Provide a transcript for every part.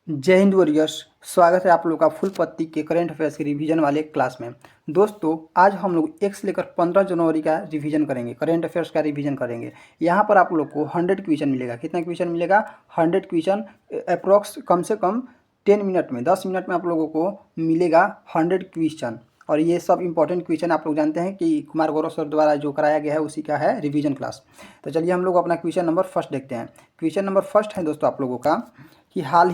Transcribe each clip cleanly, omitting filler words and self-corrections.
जय हिंद वॉरियर्स। स्वागत है आप लोगों का फुल पत्ती के करंट अफेयर्स के रिवीजन वाले क्लास में। दोस्तों, आज हम लोग 1 से लेकर 15 जनवरी का रिवीजन करेंगे, करंट अफेयर्स का रिवीजन करेंगे। यहाँ पर आप लोग को 100 क्वेश्चन मिलेगा। कितना क्वेश्चन मिलेगा? 100 क्वेश्चन। अप्रॉक्स कम से कम 10 मिनट में, 10 मिनट में आप लोगों को मिलेगा 100 क्वेश्चन। और ये सब इंपॉर्टेंट क्वेश्चन आप लोग जानते हैं कि कुमार गौरव सर द्वारा जो कराया गया है उसी का है रिवीजन क्लास। तो चलिए हम लोग अपना क्वेश्चन नंबर फर्स्ट देखते हैं। क्वेश्चन नंबर फर्स्ट है दोस्तों आप लोगों का कि हाल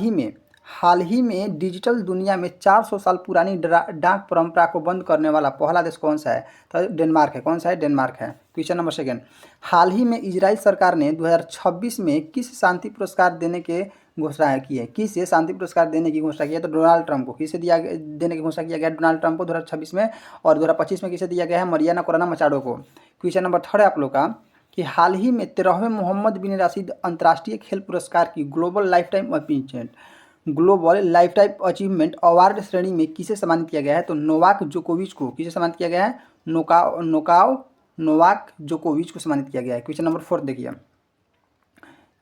ही में डिजिटल दुनिया में 400 साल पुरानी डाक परंपरा को बंद करने वाला पहला देश कौन सा है? तो डेनमार्क है। कौन सा है? डेनमार्क है। क्वेश्चन नंबर सेकेंड, हाल ही में इजराइल सरकार ने 2026 में किस शांति पुरस्कार देने के घोषणा की है? किसे शांति पुरस्कार देने की घोषणा की है? तो डोनाल्ड ट्रंप को। किसे देने की घोषणा किया गया? डोनाल्ड ट्रंप को 2026 में। और 2025 में किसे दिया गया है? मरियाना कोरोना मचाडो को। क्वेश्चन नंबर थर्ड है आप लोग का कि हाल ही में 13वें मोहम्मद बिन राशिद अंतर्राष्ट्रीय खेल पुरस्कार की global life time achievement award श्रेणी में किसे सम्मानित किया गया है? तो नोवाक जोकोविच को। किसे सम्मानित किया गया है? नोवाक जोकोविच को सम्मानित किया गया है। क्वेश्चन नंबर फोर्थ देखिए।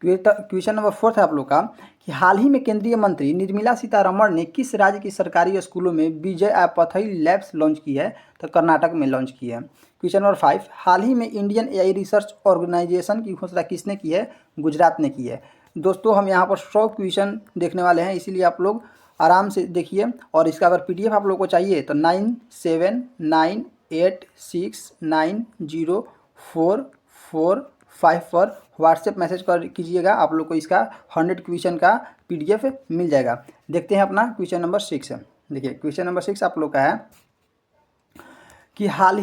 क्वेश्चन नंबर फोर्थ है आप लोग का कि हाल ही में केंद्रीय मंत्री निर्मला सीतारमण ने किस राज्य की सरकारी स्कूलों में विजय पथई लैब्स लॉन्च की है? तो कर्नाटक में लॉन्च की है। क्वेश्चन नंबर 5, हाल ही में इंडियन एआई रिसर्च ऑर्गेनाइजेशन की घोषणा किसने की है? गुजरात ने की है। दोस्तों, हम यहाँ पर 100 क्वेश्चन देखने वाले हैं, इसीलिए आप लोग आराम से देखिए। और इसका अगर पीडीएफ आप लोगों को चाहिए तो 9798690445 पर व्हाट्सएप मैसेज कर कीजिएगा। आप लोग को इसका 100 क्वेश्चन का पीडीएफ मिल जाएगा। देखते हैं अपना क्वेश्चन नंबर 6। देखिए क्वेश्चन नंबर 6 आप लोग का है कि हाल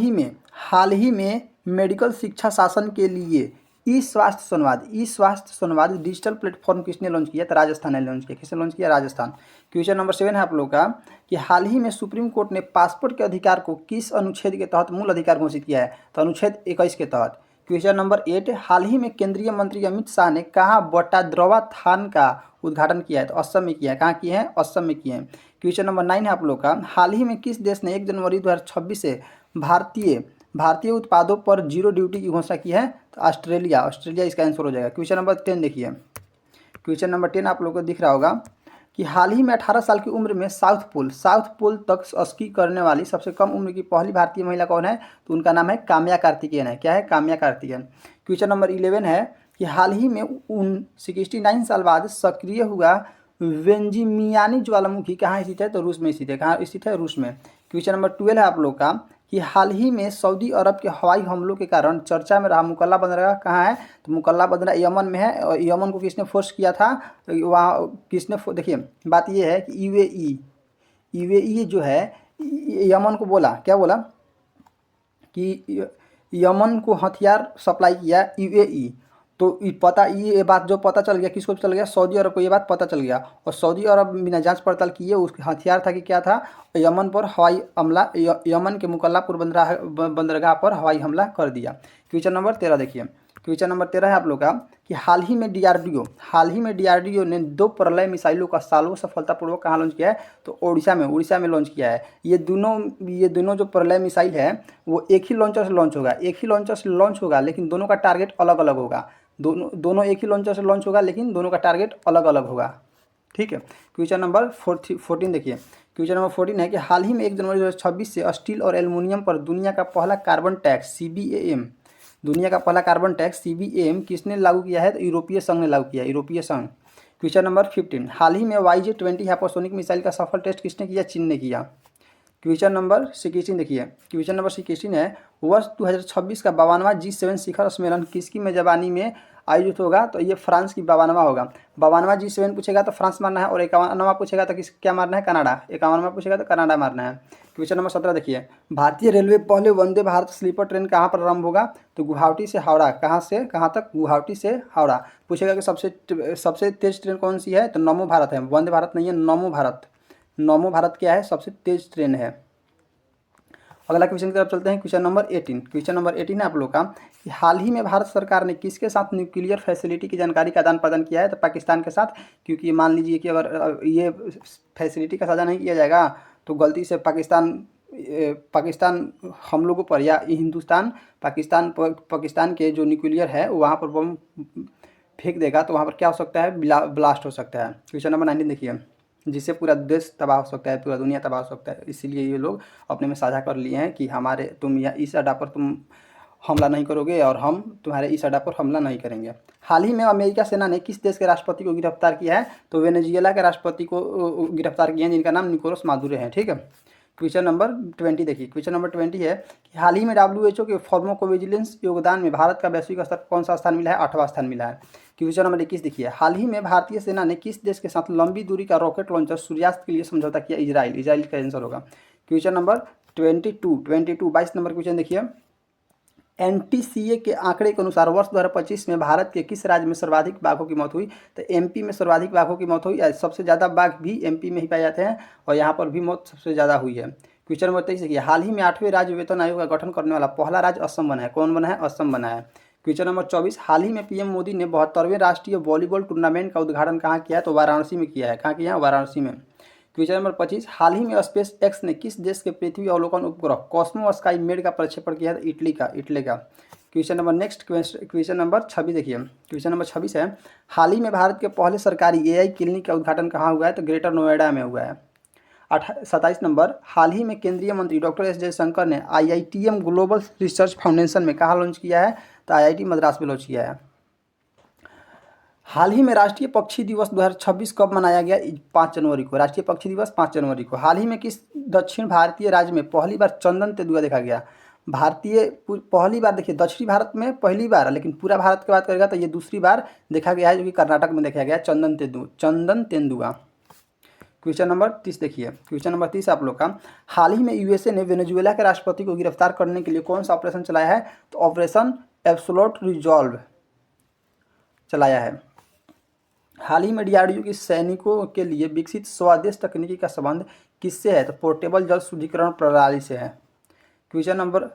ही में मेडिकल शिक्षा शासन के लिए ई स्वास्थ्य संवाद डिजिटल प्लेटफॉर्म किसने लॉन्च किया? तो राजस्थान ने लॉन्च किया। किसने लॉन्च किया? राजस्थान। क्वेश्चन नंबर 7 है आप लोग का कि हाल ही में सुप्रीम कोर्ट ने पासपोर्ट के अधिकार को किस अनुच्छेद के तहत मूल अधिकार घोषित किया है? तो अनुच्छेद 21 के तहत। क्वेश्चन नंबर 8, हाल ही में केंद्रीय मंत्री अमित शाह ने कहाँ बटाद्रवा थान का उद्घाटन किया है? तो असम में किया है। कहाँ किए हैं? असम में किए हैं। क्वेश्चन नंबर 9 है आप लोग का, हाल ही में किस देश ने 1 जनवरी 2026 से भारतीय उत्पादों पर जीरो ड्यूटी की घोषणा की है? तो ऑस्ट्रेलिया इसका आंसर हो जाएगा। क्वेश्चन नंबर 10 देखिए। क्वेश्चन नंबर 10 आप लोगों को दिख रहा होगा कि हाल ही में 18 साल की उम्र में साउथ पोल तक स्की करने वाली सबसे कम उम्र की पहली भारतीय महिला कौन है? तो उनका नाम है काम्या कार्तिकेयन है। क्या है? काम्या कार्तिकेयन। क्वेश्चन नंबर 11 है कि हाल ही में 69 साल बाद सक्रिय हुआ वेंजिमियानी ज्वालामुखी कहाँ स्थित है? तो रूस में स्थित है। कहाँ स्थित है? रूस में। क्वेश्चन नंबर 12 है आप लोग का कि हाल ही में सऊदी अरब के हवाई हमलों के कारण चर्चा में रहा मुकल्ला बंदरगाह कहाँ है? तो मुकल्ला बंदरगाह यमन में है। और यमन को किसने फोर्स किया था? वहाँ किसने देखिए बात ये है कि यूएई जो है यमन को बोला, क्या बोला कि यमन को हथियार सप्लाई किया यूएई। तो ये बात जो पता चल गया, किसको चल गया? सऊदी अरब को ये बात पता चल गया। और सऊदी अरब बिना जांच पड़ताल किए उसके हथियार था कि क्या था? यमन पर हवाई हमला, यमन के मुकल्लापुर बंदरगाह पर हवाई हमला कर दिया। क्वेश्चन नंबर 13 देखिए। क्वेश्चन नंबर 13 है आप लोग का कि हाल ही में डीआरडीओ ने 2 प्रलय मिसाइलों का सालों सफलतापूर्वक कहाँ लॉन्च किया है? तो उड़ीसा में लॉन्च किया है। ये दोनों जो प्रलय मिसाइल है वो एक ही लॉन्चर से लॉन्च होगा, लेकिन दोनों का टारगेट अलग अलग होगा। दोनों एक ही लॉन्चर से लॉन्च होगा, लेकिन दोनों का टारगेट अलग अलग होगा। ठीक है। क्वेश्चन नंबर 14 देखिए। क्वेश्चन नंबर 14 है कि हाल ही में 1 जनवरी 2026 से स्टील और एल्युमिनियम पर दुनिया का पहला कार्बन टैक्स सीबीएम किसने लागू किया है? तो यूरोपीय संघ ने लागू किया। यूरोपीय संघ। क्वेश्चन नंबर 15, हाल ही में YJ-20 हाइपरसोनिक मिसाइल का सफल टेस्ट किसने किया? चीन ने किया। क्वेश्चन नंबर 16 देखिए। क्वेश्चन नंबर 16 है वर्ष 2026 का 52वां G7 शिखर सम्मेलन किसकी मेजबानी में आयोजित होगा? तो ये फ्रांस की 52वां होगा। 52वां G7 पूछेगा तो फ्रांस मारना है, और 51वां पूछेगा तो क्या मारना है? कनाडा। 51वां पूछेगा तो कनाडा मारना है। क्वेश्चन नंबर 17 देखिए। भारतीय रेलवे पहले वंदे भारत स्लीपर ट्रेन कहाँ पर आरंभ होगा? तो गुवाहाटी से हावड़ा। कहाँ से कहाँ तक? गुवाहाटी से हावड़ा। पूछेगा कि सबसे तेज ट्रेन कौन सी है? तो नमो भारत है। वंदे भारत नहीं है, नमो भारत क्या है? सबसे तेज ट्रेन है। अगला क्वेश्चन की तरफ चलते हैं। क्वेश्चन नंबर 18 है आप लोग का कि हाल ही में भारत सरकार ने किसके साथ न्यूक्लियर फैसिलिटी की जानकारी का आदान प्रदान किया है? तो पाकिस्तान के साथ। क्योंकि मान लीजिए कि अगर ये फैसिलिटी का साझा नहीं किया जाएगा तो गलती से पाकिस्तान हम लोगों पर या हिंदुस्तान पाकिस्तान के जो न्यूक्लियर है वहाँ पर बम फेंक देगा, तो वहाँ पर क्या हो सकता है? ब्लास्ट हो सकता है। क्वेश्चन नंबर 19 देखिए। जिससे पूरा देश तबाह हो सकता है, पूरा दुनिया तबाह हो सकता है। इसीलिए ये लोग अपने में साझा कर लिए हैं कि हमारे तुम या इस अड्डा पर तुम हमला नहीं करोगे और हम तुम्हारे इस अड्डा पर हमला नहीं करेंगे। हाल ही में अमेरिका सेना ने किस देश के राष्ट्रपति को गिरफ्तार किया है? तो वेनेजुएला के राष्ट्रपति को गिरफ्तार किया है, जिनका नाम निकोलस मादुरो है। ठीक है। क्वेश्चन नंबर 20 देखिए, क्वेश्चन नंबर 20 है कि हाल ही में WHO के फार्माकोविजिलेंस योगदान में भारत का वैश्विक स्तर कौन सा स्थान मिला है? 8वां स्थान मिला है। क्वेश्चन नंबर 21 देखिए, हाल ही में भारतीय सेना ने किस देश के साथ लंबी दूरी का रॉकेट लॉन्चर सूर्यास्त के लिए समझौता किया? इजराइल। इजराइल का आंसर होगा। क्वेश्चन नंबर 22 नंबर क्वेश्चन देखिए, NTCA के आंकड़े के अनुसार वर्ष 2025 में भारत के किस राज्य में सर्वाधिक बाघों की मौत हुई? तो MP में सर्वाधिक बाघों की मौत हुई। सबसे ज़्यादा बाघ भी MP में ही पाए जाते हैं और यहाँ पर भी मौत सबसे ज़्यादा हुई है। क्वेश्चन नंबर 23 देखिए, हाल ही में 8वें राज्य वेतन आयोग का गठन करने वाला पहला राज्य असम बना है। कौन बना है? असम बना है। क्वेश्चन नंबर 24, हाल ही में PM मोदी ने 72वें राष्ट्रीय वॉलीबॉल टूर्नामेंट का उद्घाटन कहाँ किया है? तो वाराणसी में किया है। कहाँ किया है? वाराणसी में। क्वेश्चन नंबर 25, हाल ही में स्पेस एक्स ने किस देश के पृथ्वी अवलोकन उपग्रह कॉस्मो स्काई मेड का प्रक्षेपण किया है? इटली का। क्वेश्चन नंबर क्वेश्चन नंबर 26 देखिए, क्वेश्चन नंबर 26 है, हाल ही में भारत के पहले सरकारी AI क्लिनिक का उद्घाटन कहाँ हुआ है? तो ग्रेटर नोएडा में हुआ है। 27 नंबर, हाल ही में केंद्रीय मंत्री डॉक्टर S जयशंकर ने IITM ग्लोबल रिसर्च फाउंडेशन में कहाँ लॉन्च किया है? तो IIT मद्रास में लॉन्च किया है। हाल ही में राष्ट्रीय पक्षी दिवस 2026 कब मनाया गया? 5 जनवरी को। राष्ट्रीय पक्षी दिवस 5 जनवरी को। हाल ही में किस दक्षिण भारतीय राज्य में पहली बार चंदन तेंदुआ देखा गया? पहली बार देखिए, दक्षिणी भारत में पहली बार, लेकिन पूरा भारत की बात करेगा तो ये दूसरी बार देखा गया है, जो कि कर्नाटक में देखा गया चंदन तेंदुआ। क्वेश्चन नंबर 30 देखिए, क्वेश्चन नंबर 30 आप लोग का, हाल ही में USA ने वेनेजुएला के राष्ट्रपति को गिरफ्तार करने के लिए कौन सा ऑपरेशन चलाया है? तो ऑपरेशन एब्सोल्यूट रिजॉल्व चलाया है। हाल ही में DRDO के सैनिकों के लिए विकसित स्वदेश तकनीकी का संबंध किससे है? तो पोर्टेबल जल शुद्धिकरण प्रणाली से है। क्वेश्चन नंबर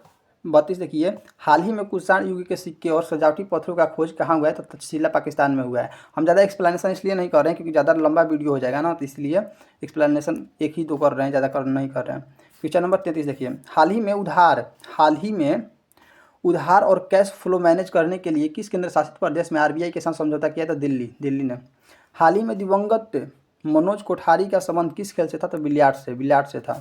32 देखिए, हाल ही में कुषाण युग के सिक्के और सजावटी पत्थरों का खोज कहाँ हुआ है? तो तक्षशिला पाकिस्तान में हुआ है। हम ज़्यादा एक्सप्लेनेशन इसलिए नहीं कर रहे हैं क्योंकि ज़्यादा लंबा वीडियो हो जाएगा ना, तो इसलिए एक्सप्लेनेशन एक ही दो कर रहे हैं, ज़्यादा नहीं कर रहे हैं। क्वेश्चन नंबर 33 देखिए, हाल ही में उधार और कैश फ्लो मैनेज करने के लिए किस केंद्र शासित प्रदेश में RBI के साथ समझौता किया था? दिल्ली ने। हाल ही में दिवंगत मनोज कोठारी का संबंध किस खेल से था? तो बिलियार्ड से था।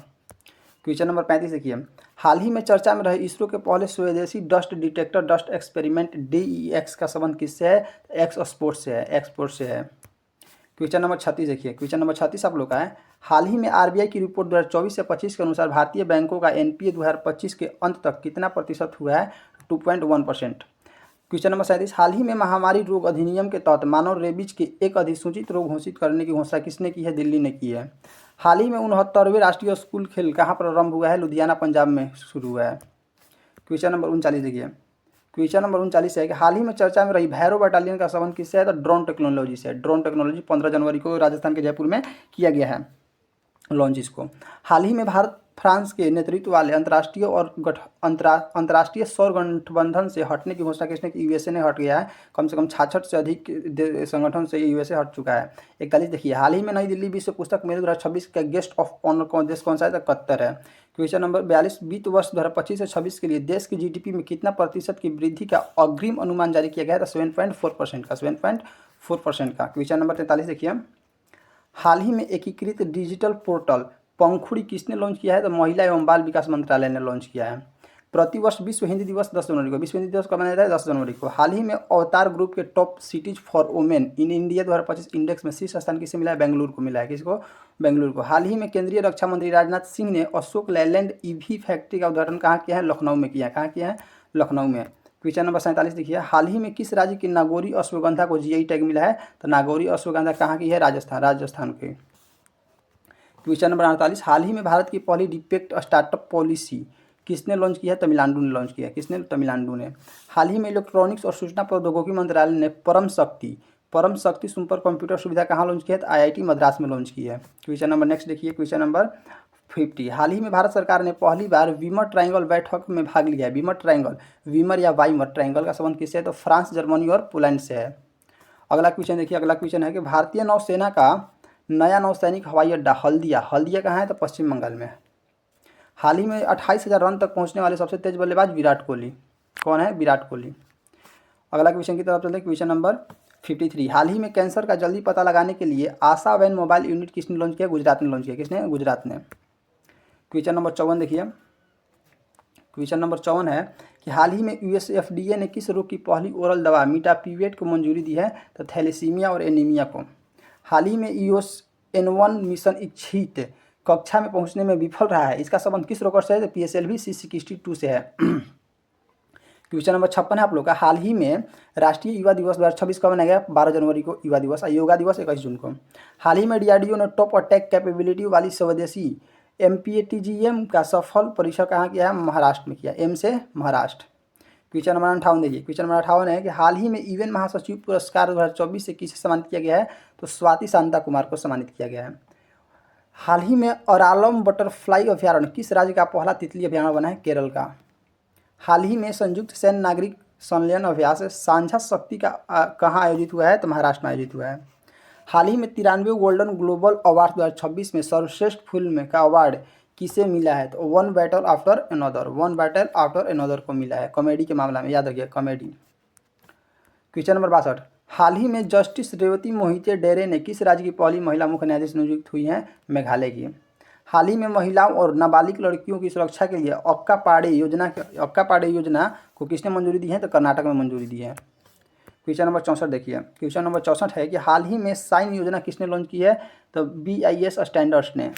क्वेश्चन नंबर 35 देखिए, हाल ही में चर्चा में रहे इसरो के पहले स्वदेशी dust detector dust experiment DEX का संबंध किससे है? एक्सपोर्ट से है। क्वेश्चन नंबर 36 देखिए, क्वेश्चन नंबर 36 आप लोग का है, हाल ही में RBI की रिपोर्ट 2024 से 25 के अनुसार भारतीय बैंकों का NPA 2025 के अंत तक कितना प्रतिशत हुआ है? 2.1%। क्वेश्चन नंबर 37, हाल ही में महामारी रोग अधिनियम के तहत मानव रेबीज के एक अधिसूचित रोग घोषित करने की घोषणा किसने की है? दिल्ली ने की है। हाल ही में 69वें राष्ट्रीय स्कूल खेल कहाँ प्रारंभ हुआ है? लुधियाना पंजाब में शुरू हुआ है। क्वेश्चन नंबर 39 देखिए, क्वेश्चन नंबर 39 है कि हाल ही में चर्चा में रही भैरव बटालियन का संबंध किससे है? तो ड्रोन टेक्नोलॉजी से। ड्रोन टेक्नोलॉजी 15 जनवरी को राजस्थान के जयपुर में किया गया है लॉन्च इसको। हाल ही में भारत फ्रांस के नेतृत्व वाले अंतर्राष्ट्रीय सौर गठबंधन से हटने की घोषणा किसने की? USA ने हट गया है। कम से कम 66 से अधिक संगठन से USA हट चुका है। 41 देखिए, हाल ही में नई दिल्ली विश्व पुस्तक मेले 2026 का गेस्ट ऑफ ऑनर देश कौन सा है? तो कतर है। क्वेश्चन नंबर 42, वित्त वर्ष 2025 से 26 के लिए देश की GDP में कितना प्रतिशत की वृद्धि का अग्रिम अनुमान जारी किया गया है? तो 7.4% का। क्वेश्चन नंबर 43 देखिए, हाल ही में एकीकृत डिजिटल पोर्टल पंखुड़ी किसने लॉन्च किया है? तो महिला एवं बाल विकास मंत्रालय ने लॉन्च किया है। प्रतिवर्ष विश्व हिंदी दिवस 10 जनवरी को। विश्व हिंदी दिवस कब मनाया जाता है? 10 जनवरी को। हाल ही में अवतार ग्रुप के top cities for women in India 2025 index में शीर्ष स्थान किसे मिला है? बेंगलुरु को मिला है। किसको? बेंगलुरु को। हाल ही में केंद्रीय रक्षा मंत्री राजनाथ सिंह ने अशोक लैलैंड EV फैक्ट्री का उद्घाटन कहाँ किया है? लखनऊ में किया है। कहाँ किया है? लखनऊ में। क्वेश्चन नंबर 47 देखिए, हाल ही में किस राज्य की नागौरी अश्वगंधा को GI टैग मिला है? तो नागौरी अश्वगंधा कहाँ की है? राजस्थान की। क्वेश्चन नंबर 48, हाल ही में भारत की पहली डिफेक्ट स्टार्टअप पॉलिसी किसने लॉन्च किया है? तमिलनाडु ने लॉन्च किया है। किसने? तमिलनाडु ने। हाल ही में इलेक्ट्रॉनिक्स और सूचना प्रौद्योगिकी मंत्रालय ने परम शक्ति सुपर कंप्यूटर सुविधा कहाँ लॉन्च की है? IIT मद्रास में लॉन्च की है। क्वेश्चन नंबर नेक्स्ट देखिए, क्वेश्चन नंबर 50, हाल ही में भारत सरकार ने पहली बार वीमर ट्रायंगल बैठक में भाग लिया है। वीमर या वाइमर ट्रायंगल का संबंध किससे है? तो फ्रांस, जर्मनी और पोलैंड से है। अगला क्वेश्चन देखिए, अगला क्वेश्चन है कि भारतीय नौसेना का नया नौसैनिक हवाई अड्डा हल्दिया कहाँ है? तो पश्चिम बंगाल में। हाल ही में 28,000 रन तक पहुंचने वाले सबसे तेज बल्लेबाज विराट कोहली। कौन है? विराट कोहली। अगला क्वेश्चन की तरफ चलते हैं, क्वेश्चन नंबर 53 हाल ही में कैंसर का जल्दी पता लगाने के लिए आशा वैन मोबाइल यूनिट किसने लॉन्च किया? गुजरात ने लॉन्च किया। किसने? गुजरात ने। क्वेश्चन नंबर 54 देखिए। क्वेश्चन नंबर 54 है कि हाल ही में यूएस एफडीए ने किस रोग की पहली ओरल दवा मीटापिवेट को मंजूरी दी है? तो थैलेसीमिया और एनीमिया को। हाल ही में ईओस N1 मिशन इच्छित कक्षा में पहुंचने में विफल रहा है, इसका संबंध किस रोकर से है? तो PSLV C62 से है। क्वेश्चन नंबर 56 है आप लोग का, हाल ही में राष्ट्रीय युवा दिवस 2026 कब मनाया गया? 12 जनवरी को युवा दिवस। योगा दिवस 21 जून को। हाल ही में DRDO ने टॉप अटैक कैपेबिलिटी वाली स्वदेशी MPATGM का सफल परीक्षण कहाँ किया है? महाराष्ट्र में किया। एम से महाराष्ट्र। क्वेश्चन नंबर 58 देखिए। क्वेश्चन नंबर 58 है कि हाल ही में यूएन महासचिव पुरस्कार 2024 से किसे सम्मानित किया गया है? तो स्वाति शांता कुमार को सम्मानित किया गया है। हाल ही में अरालम बटरफ्लाई अभ्यारण्य किस राज्य का पहला तितली अभ्यारण्य बना है? केरल का। हाल ही में संयुक्त सैन्य नागरिक संलयन अभ्यास साझा शक्ति का कहाँ आयोजित हुआ है? तो महाराष्ट्र में आयोजित हुआ है। हाल ही में 93 गोल्डन ग्लोबल अवार्ड 2026 में सर्वश्रेष्ठ फिल्म का अवार्ड किसे मिला है? तो वन बैटल आफ्टर अनदर को मिला है। कॉमेडी के मामला में याद रखिए, कॉमेडी। क्वेश्चन नंबर 62, हाल ही में जस्टिस रेवती मोहिते डेरे ने किस राज्य की पहली महिला मुख्य न्यायाधीश नियुक्त हुई हैं? मेघालय की। हाल ही में महिलाओं और नाबालिग लड़कियों की सुरक्षा के लिए अक्का पाड़े योजना को किसने मंजूरी दी है? तो कर्नाटक में मंजूरी दी है। क्वेश्चन नंबर 64 देखिए। क्वेश्चन नंबर 64 है कि हाल ही में साइन योजना किसने लॉन्च की है? तो BIS स्टैंडर्ड्स ने।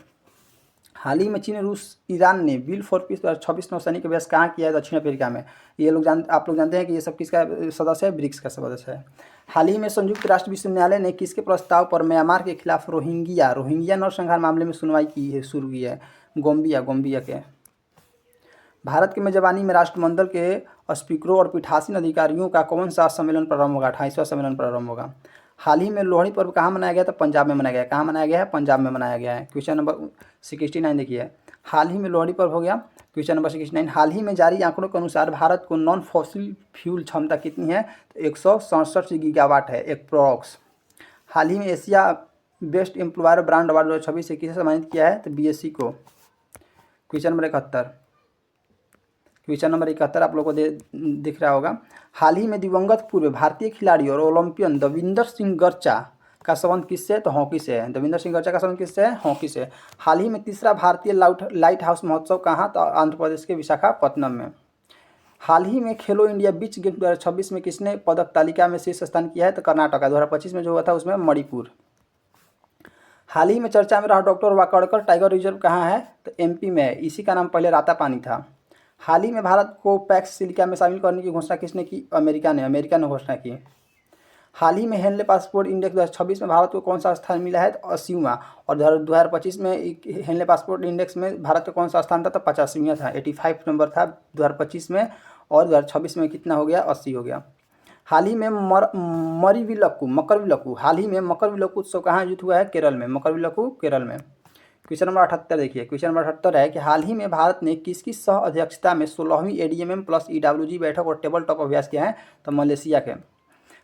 हाल ही में चीन, रूस, ईरान ने बिल फॉर पीस 2026 नौसैनिक अभ्यास कहाँ किया है? दक्षिण अफ्रीका में। ये लोग आप लोग जानते हैं कि ये सब किसका सदस्य है? ब्रिक्स का सदस्य है। हाल ही में संयुक्त राष्ट्र विश्वविद्यालय ने किसके प्रस्ताव पर म्यांमार के खिलाफ रोहिंग्या नरसंहार मामले में सुनवाई शुरू की है? गोम्बिया के। भारत की मेजबानी में राष्ट्रमंडल के स्पीकरों और पीठासीन अधिकारियों का कौन सा सम्मेलन प्रारंभ होगा? 28वां सम्मेलन प्रारंभ होगा। हाल ही में लोहड़ी पर्व कहाँ मनाया गया? तो पंजाब में मनाया गया। कहाँ मनाया गया है? पंजाब में मनाया गया है। क्वेश्चन नंबर 69 देखिए। हाल ही में लोहड़ी पर्व हो गया। क्वेश्चन नंबर 69, हाल ही में जारी आंकड़ों के अनुसार भारत को नॉन फॉसिल फ्यूल क्षमता कितनी है? तो 167 गीगावाट है एप्रोक्स। हाल ही में Asia best employer brand award 2026 से किसे सम्मानित किया है? तो BSC को। क्वेश्चन नंबर 71 आप लोगों को दिख रहा होगा। हाल ही में दिवंगत पूर्व भारतीय खिलाड़ी और ओलंपियन दविंदर सिंह गर्चा का संबंध किससे? तो हॉकी से है। दविंदर सिंह गर्चा का संबंध किससे है? हॉकी से। हाल ही में तीसरा भारतीय लाइट हाउस महोत्सव कहाँ? तो आंध्र प्रदेश के विशाखापट्टनम में। हाल ही में खेलो इंडिया बीच गेम 2026 में किसने पदक तालिका में शीर्ष स्थान किया है? तो कर्नाटक। 2025 में जो हुआ था उसमें मणिपुर। हाल ही में चर्चा में रहा डॉक्टर वाकड़कर टाइगर रिजर्व कहाँ है? तो MP में है। इसी का नाम पहले रातापानी था। हाल ही में भारत को पैक्स सिलिका में शामिल करने की घोषणा किसने की? अमेरिका ने घोषणा की। हाल ही में हेनले पासपोर्ट इंडेक्स 2026 में भारत को कौन सा स्थान मिला है? तो 80वां। और 2025 में हेनले पासपोर्ट इंडेक्स में भारत का कौन सा स्थान था? तो 85वां था। 85 नंबर था 2025 में, और 2026 में कितना हो गया? 80 हो गया। हाल ही में मकरविलक्कू उत्सव कहाँ आयोजित हुआ है? केरल में। मकरविलक्कू केरल में। क्वेश्चन नंबर 78 देखिए। क्वेश्चन नंबर 78 है कि हाल ही में भारत ने किसकी सह अध्यक्षता में 16वीं ADMM प्लस EWG बैठक और टेबल टॉप अभ्यास किया है? तो मलेशिया के।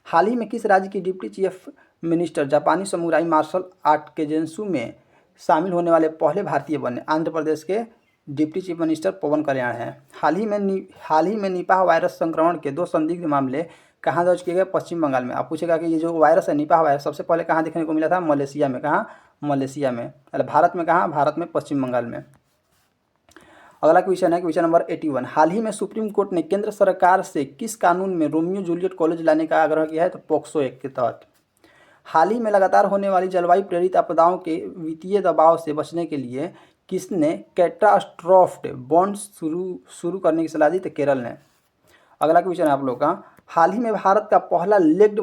हाल ही में किस राज्य की डिप्टी चीफ मिनिस्टर जापानी समुराई मार्शल आर्ट केजेंसु में शामिल होने वाले पहले भारतीय बने? आंध्र प्रदेश के डिप्टी चीफ मिनिस्टर पवन कल्याण हैं। हाल ही में निपाह वायरस संक्रमण के 2 संदिग्ध मामले कहाँ दर्ज किए गए? पश्चिम बंगाल में। आप पूछेगा कि ये जो वायरस है निपाह वायरस सबसे पहले कहाँ देखने को मिला था? मलेशिया में। कहाँ? मलेशिया में। अरे भारत में कहाँ? भारत में पश्चिम बंगाल में। अगला क्वेश्चन है क्वेश्चन नंबर 81, हाल ही में सुप्रीम कोर्ट ने केंद्र सरकार से किस कानून में रोमियो जूलियट कॉलेज लाने का आग्रह किया है? तो पोक्सो एक्ट के तहत। हाल ही में लगातार होने वाली जलवायु प्रेरित आपदाओं के वित्तीय दबाव से बचने के लिए किसने कैटास्ट्रोफ्ड बॉन्ड शुरू करने की सलाह दी? तो केरल ने। अगला क्वेश्चन है आप लोग का, हाल ही में भारत का पहला लेग्ड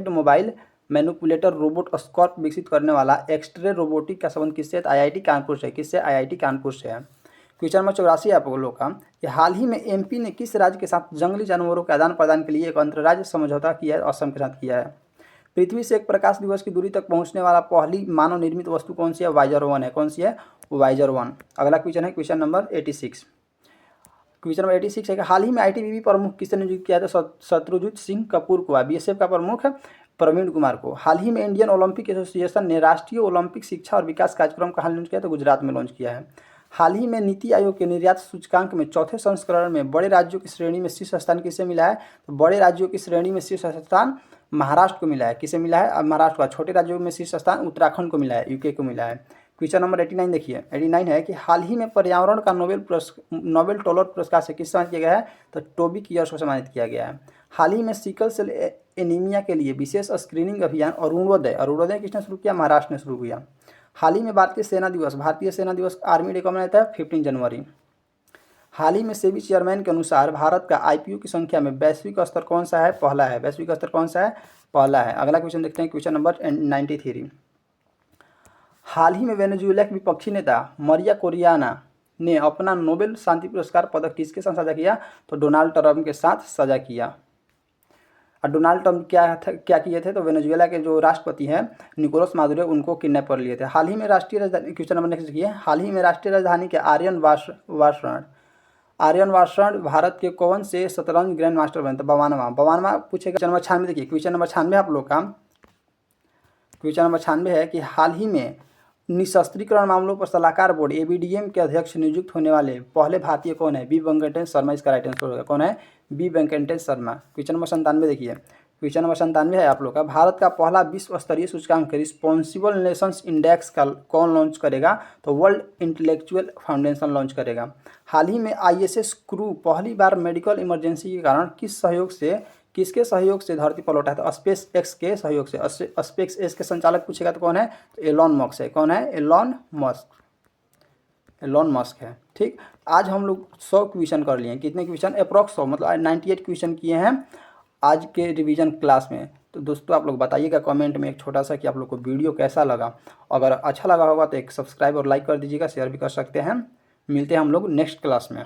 मोबाइल मैनिपुलेटर रोबोट स्कॉर्प विकसित करने वाला एक्सट्रे रोबोटिक का संबंध किससे है? IIT कानपुर से। किससे? IIT कानपुर से है। क्वेश्चन नंबर 84 आप लोग का, हाल ही में MP ने किस राज्य के साथ जंगली जानवरों के आदान प्रदान के लिए एक अंतर्राज्य समझौता किया है? असम के साथ किया है। पृथ्वी से एक प्रकाश दिवस की दूरी तक पहुंचने वाला पहली मानव निर्मित वस्तु कौन सी है? वाइजर 1 है। कौन सी है? वाइजर 1। अगला क्वेश्चन है क्वेश्चन नंबर 86। क्वेश्चन नंबर 86 है कि हाल ही में ITBP प्रमुख किसने नियुक्त किया था? शत्रुजीत सिंह कपूर को। BSF का प्रमुख प्रवीण कुमार को। हाल ही में इंडियन ओलंपिक एसोसिएशन ने राष्ट्रीय ओलंपिक शिक्षा और विकास कार्यक्रम कहाँ लॉन्च किया? तो गुजरात में लॉन्च किया है। हाल ही में नीति आयोग के निर्यात सूचकांक में चौथे संस्करण में बड़े राज्यों की श्रेणी में शीर्ष स्थान किसे मिला है? तो बड़े राज्यों की श्रेणी में शीर्ष स्थान महाराष्ट्र को मिला है। किसे मिला है? अब महाराष्ट्र को। छोटे राज्यों में शीर्ष स्थान उत्तराखंड को मिला है, यूके को मिला है। क्वेश्चन नंबर 89 देखिए, 89 है कि हाल ही में पर्यावरण का नोबेल टोलर पुरस्कार से किस सम्मानित किया गया है? तो टोबी कियर्स को सम्मानित किया गया है। हाल ही में सिकल सेल एनीमिया के लिए विशेष स्क्रीनिंग अभियान अरुणोदय किसने शुरू किया? महाराष्ट्र ने शुरू किया। हाल ही में भारतीय सेना दिवस आर्मी डे कब मनाया था? 15 जनवरी। हाल ही में सेबी चेयरमैन के अनुसार भारत का आईपीओ की संख्या में वैश्विक स्तर कौन सा है? पहला है। वैश्विक स्तर कौन सा है? पहला है। अगला क्वेश्चन देखते हैं, क्वेश्चन नंबर 93। हाल ही में वेनेजुएला के विपक्षी नेता मरिया कोरियाना ने अपना नोबेल शांति पुरस्कार पदक किसके साथ साझा किया? तो डोनाल्ड ट्रंप के साथ साझा किया। और डोनाल्ड ट्रंप क्या किए थे? तो वेनेजुएला के जो राष्ट्रपति हैं निकोलस मादुरो, उनको किडनैप कर लिए थे। हाल ही में राष्ट्रीय राजधानी, क्वेश्चन नंबर नेक्स्ट देखिए, हाल ही में राष्ट्रीय राजधानी के आर्यन वार्षण भारत के कौन से शतरंज ग्रैंड मास्टर बने? तो बवानवा पूछेगा। क्वेश्चन नंबर 96 देखिए, क्वेश्चन नंबर 96 आप लोग का क्वेश्चन नंबर 96 है कि हाल ही में निशस्त्रीकरण मामलों पर सलाहकार बोर्ड एबीडीएम के अध्यक्ष नियुक्त होने वाले पहले भारतीय कौन है? बी वेंकटेश शर्मा इसका राइट आंसर होगा। कौन है? B Venkatesh Sharma. Question number 97 देखिए, क्वेश्चन नंबर 97 है आप लोग का, भारत का पहला विश्व स्तरीय सूचकांक रिस्पॉन्सिबल नेशंस इंडेक्स का कौन लॉन्च करेगा? तो वर्ल्ड इंटेलेक्चुअल फाउंडेशन लॉन्च करेगा। हाल ही में आईएसएस क्रू पहली बार मेडिकल इमरजेंसी के कारण किसके सहयोग से धरती पर लौटा है? तो स्पेस एक्स के सहयोग से। स्पेस एक्स के संचालक पूछेगा तो कौन है? तो एलॉन मस्क है। कौन है? एलॉन मस्क है। ठीक, आज हम लोग 100 क्वेश्चन कर लिए। कितने क्वेश्चन? अप्रॉक्स 100, मतलब 98 क्वेश्चन किए हैं आज के रिवीजन क्लास में। तो दोस्तों आप लोग बताइएगा कमेंट में एक छोटा सा कि आप लोग को वीडियो कैसा लगा। अगर अच्छा लगा होगा तो एक सब्सक्राइब और लाइक कर दीजिएगा, शेयर भी कर सकते हैं। मिलते हैं हम लोग नेक्स्ट क्लास में।